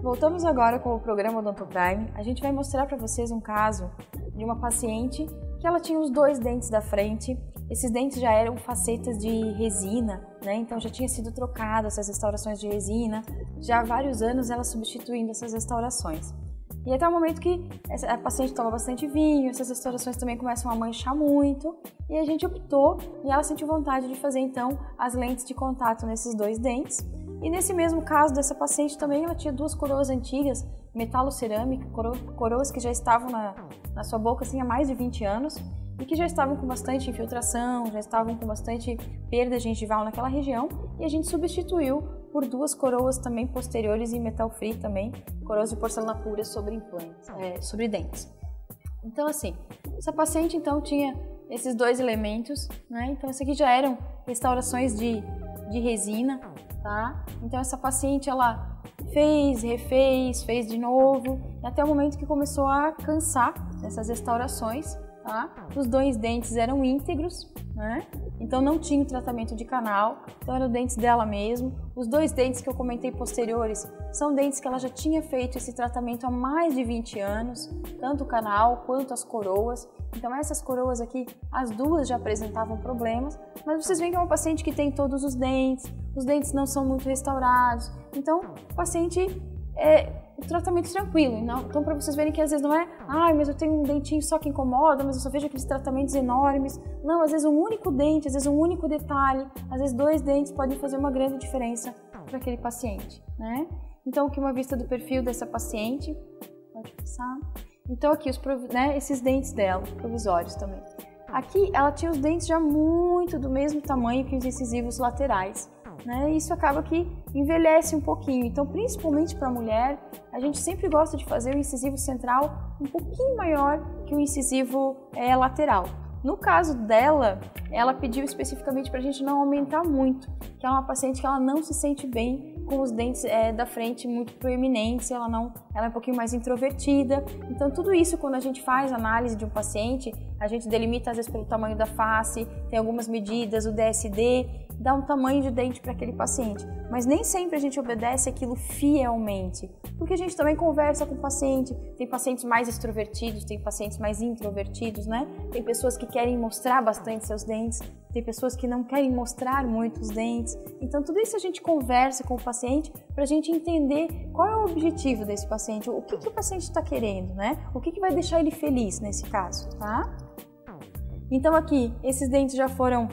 Voltamos agora com o programa Odonto Prime. A gente vai mostrar para vocês um caso de uma paciente que ela tinha os 2 dentes da frente. Esses dentes já eram facetas de resina, né? Então já tinha sido trocado essas restaurações de resina. Já há vários anos ela substituindo essas restaurações. E até o momento que a paciente toma bastante vinho, essas restaurações também começam a manchar muito, e a gente optou e ela sentiu vontade de fazer então as lentes de contato nesses 2 dentes. E nesse mesmo caso dessa paciente também, ela tinha 2 coroas antigas, metalocerâmica, coroas que já estavam na sua boca assim, há mais de 20 anos e que já estavam com bastante infiltração, já estavam com bastante perda gengival naquela região, e a gente substituiu por 2 coroas também posteriores em metal free também, coroas de porcelana pura sobre implantes, sobre dentes. Então assim, essa paciente então tinha esses 2 elementos, né? Então esse aqui já eram restaurações de resina, tá? Então essa paciente ela fez, refez, fez de novo, até o momento que começou a cansar dessas restaurações, tá? Os 2 dentes eram íntegros, né? Então não tinha tratamento de canal, então eram dentes dela mesmo. Os 2 dentes que eu comentei posteriores são dentes que ela já tinha feito esse tratamento há mais de 20 anos, tanto o canal quanto as coroas. Então essas coroas aqui, as 2 já apresentavam problemas, mas vocês veem que é uma paciente que tem todos os dentes não são muito restaurados. Então o paciente o tratamento tranquilo, então para vocês verem que às vezes não é, mas eu tenho um dentinho só que incomoda, mas eu só vejo aqueles tratamentos enormes. Não, às vezes um único dente, às vezes um único detalhe, às vezes 2 dentes podem fazer uma grande diferença para aquele paciente, né? Então aqui uma vista do perfil dessa paciente, pode passar. Então aqui esses dentes dela, provisórios também. Aqui ela tinha os dentes já muito do mesmo tamanho que os incisivos laterais, né? E isso acaba que envelhece um pouquinho. Então, principalmente para a mulher, a gente sempre gosta de fazer o incisivo central um pouquinho maior que o incisivo lateral. No caso dela, ela pediu especificamente para a gente não aumentar muito, que é uma paciente que ela não se sente bem com os dentes da frente muito proeminentes, ela é um pouquinho mais introvertida. Então tudo isso, quando a gente faz análise de um paciente, a gente delimita às vezes pelo tamanho da face, tem algumas medidas, o DSD, dá um tamanho de dente para aquele paciente. Mas nem sempre a gente obedece aquilo fielmente, porque a gente também conversa com o paciente, tem pacientes mais extrovertidos, tem pacientes mais introvertidos, né? Tem pessoas que querem mostrar bastante seus dentes, tem pessoas que não querem mostrar muito os dentes. Então tudo isso a gente conversa com o paciente para a gente entender qual é o objetivo desse paciente, o que o paciente está querendo, né? O que vai deixar ele feliz nesse caso, tá? Então aqui, esses dentes já foram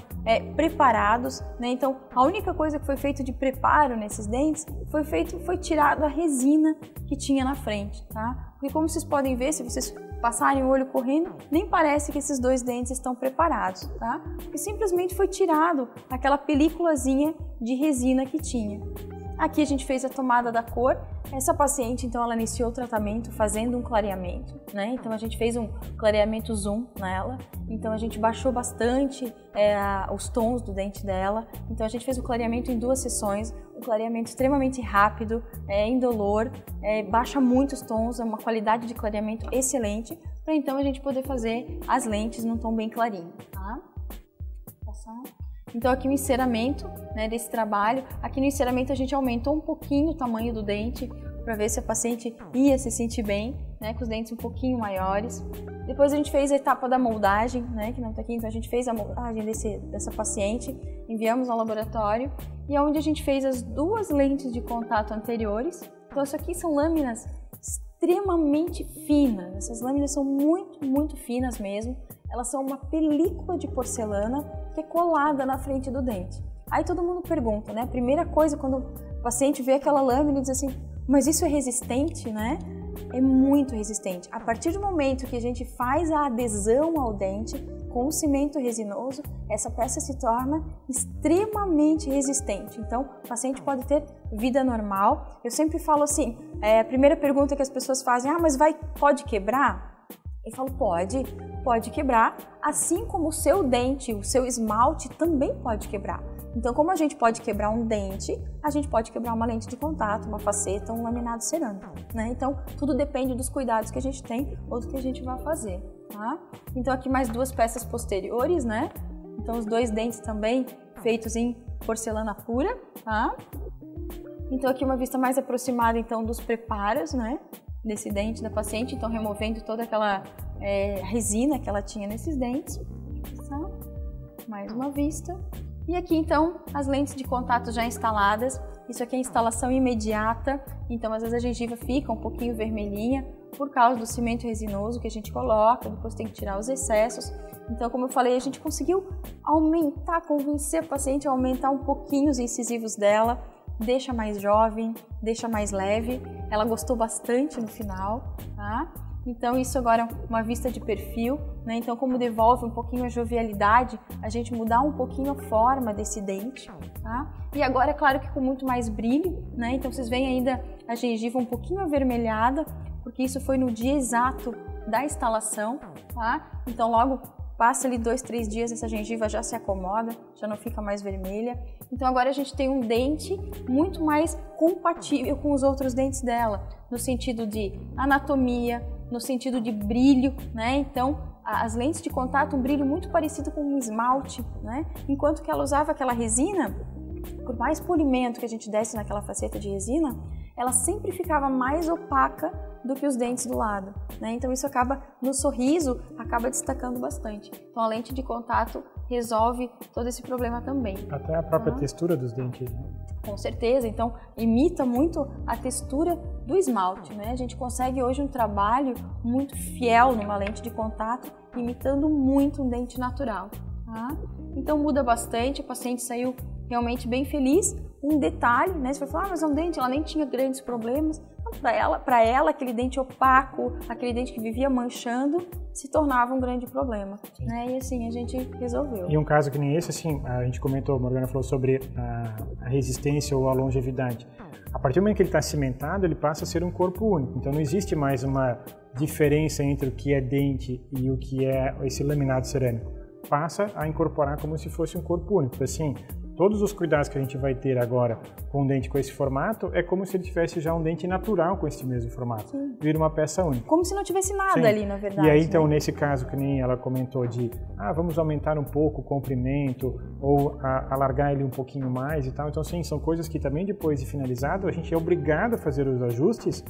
preparados, né? Então a única coisa que foi feito de preparo nesses dentes foi tirado a resina que tinha na frente, tá? Porque como vocês podem ver, se vocês passarem o olho correndo, nem parece que esses 2 dentes estão preparados, tá? Porque simplesmente foi tirado aquela peliculazinha de resina que tinha. Aqui a gente fez a tomada da cor. Essa paciente, então, ela iniciou o tratamento fazendo um clareamento, né? Então a gente fez um clareamento zoom nela. Então a gente baixou bastante os tons do dente dela. Então a gente fez o clareamento em 2 sessões, um clareamento extremamente rápido, indolor, baixa muitos tons, é uma qualidade de clareamento excelente, para então a gente poder fazer as lentes num tom bem clarinho, tá? Passar. Então aqui o enceramento, né, desse trabalho, aqui no enceramento a gente aumentou um pouquinho o tamanho do dente para ver se a paciente ia se sentir bem, né, com os dentes um pouquinho maiores. Depois a gente fez a etapa da moldagem, né, que não está aqui, então a gente fez a moldagem dessa paciente, enviamos ao laboratório e é onde a gente fez as 2 lentes de contato anteriores. Então isso aqui são lâminas extremamente finas, essas lâminas são muito, muito finas mesmo. Elas são uma película de porcelana que é colada na frente do dente. Aí todo mundo pergunta, né? A primeira coisa quando o paciente vê aquela lâmina e diz assim, mas isso é resistente, né? É muito resistente. A partir do momento que a gente faz a adesão ao dente com o cimento resinoso, essa peça se torna extremamente resistente. Então, o paciente pode ter vida normal. Eu sempre falo assim, a primeira pergunta que as pessoas fazem, mas pode quebrar? Eu falo, pode quebrar, assim como o seu dente, o seu esmalte também pode quebrar. Então, como a gente pode quebrar um dente, a gente pode quebrar uma lente de contato, uma faceta, um laminado cerâmico, né? Então, tudo depende dos cuidados que a gente tem ou do que a gente vai fazer, tá? Então, aqui mais 2 peças posteriores, né? Então, os 2 dentes também feitos em porcelana pura, tá? Então aqui uma vista mais aproximada então dos preparos, né, desse dente da paciente, então removendo toda aquela resina que ela tinha nesses dentes. Mais uma vista. E aqui então as lentes de contato já instaladas. Isso aqui é instalação imediata, então às vezes a gengiva fica um pouquinho vermelhinha por causa do cimento resinoso que a gente coloca, depois tem que tirar os excessos. Então, como eu falei, a gente conseguiu aumentar, convencer a paciente a aumentar um pouquinho os incisivos dela, deixa mais jovem, deixa mais leve. Ela gostou bastante no final, tá? Então isso agora é uma vista de perfil, né? Então como devolve um pouquinho a jovialidade, a gente mudar um pouquinho a forma desse dente, tá? E agora é claro que com muito mais brilho, né? Então vocês veem ainda a gengiva um pouquinho avermelhada, porque isso foi no dia exato da instalação, tá? Então logo passa ali 2, 3 dias, essa gengiva já se acomoda, já não fica mais vermelha. Então agora a gente tem um dente muito mais compatível com os outros dentes dela, no sentido de anatomia, no sentido de brilho, né? Então as lentes de contato, um brilho muito parecido com um esmalte, né? Enquanto que ela usava aquela resina, por mais polimento que a gente desse naquela faceta de resina, ela sempre ficava mais opaca do que os dentes do lado, né? Então isso acaba, no sorriso, acaba destacando bastante. Então a lente de contato resolve todo esse problema também. Até a própria textura dos dentes, né? Com certeza, então imita muito a textura do esmalte, né? A gente consegue hoje um trabalho muito fiel numa lente de contato, imitando muito um dente natural, tá? Então muda bastante, a paciente saiu realmente bem feliz. Um detalhe, né? Você vai falar, mas é um dente, ela nem tinha grandes problemas. Para ela, aquele dente opaco, aquele dente que vivia manchando, se tornava um grande problema, né? E assim, a gente resolveu. E um caso que nem esse, assim, a gente comentou, a Morgana falou sobre a resistência ou a longevidade. A partir do momento que ele está cimentado, ele passa a ser um corpo único. Então não existe mais uma diferença entre o que é dente e o que é esse laminado cerâmico. Passa a incorporar como se fosse um corpo único. Assim, todos os cuidados que a gente vai ter agora com um dente com esse formato é como se ele tivesse já um dente natural com esse mesmo formato. Sim. Vira uma peça única. Como se não tivesse nada ali, na verdade. E aí, então, nesse caso, que nem ela comentou de vamos aumentar um pouco o comprimento ou alargar ele um pouquinho mais e tal. Então, sim, são coisas que também depois de finalizado a gente é obrigado a fazer os ajustes,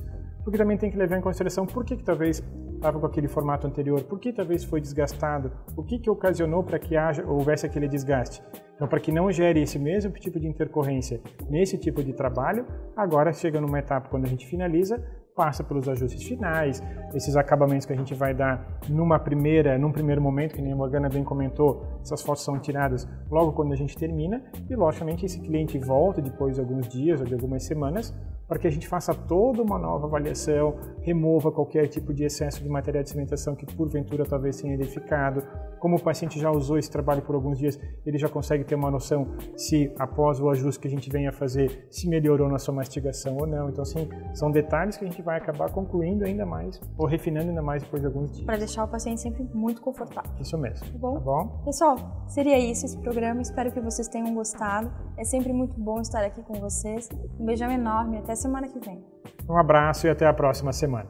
porque também tem que levar em consideração por que talvez estava com aquele formato anterior, por que talvez foi desgastado, o que ocasionou para que houvesse aquele desgaste. Então, para que não gere esse mesmo tipo de intercorrência nesse tipo de trabalho, agora chega numa etapa quando a gente finaliza, passa pelos ajustes finais, esses acabamentos que a gente vai dar num primeiro momento, que nem a Morgana bem comentou, essas fotos são tiradas logo quando a gente termina e, logicamente, esse cliente volta depois de alguns dias ou de algumas semanas para que a gente faça toda uma nova avaliação, remova qualquer tipo de excesso de material de cimentação que porventura talvez tenha identificado. Como o paciente já usou esse trabalho por alguns dias, ele já consegue ter uma noção se após o ajuste que a gente venha fazer, se melhorou na sua mastigação ou não. Então, assim, são detalhes que a gente vai acabar concluindo ainda mais ou refinando ainda mais depois de alguns dias. Para deixar o paciente sempre muito confortável. Isso mesmo. Tá bom? Tá bom? Pessoal, seria isso esse programa. Espero que vocês tenham gostado. É sempre muito bom estar aqui com vocês. Um beijão enorme. Até semana que vem. Um abraço e até a próxima semana.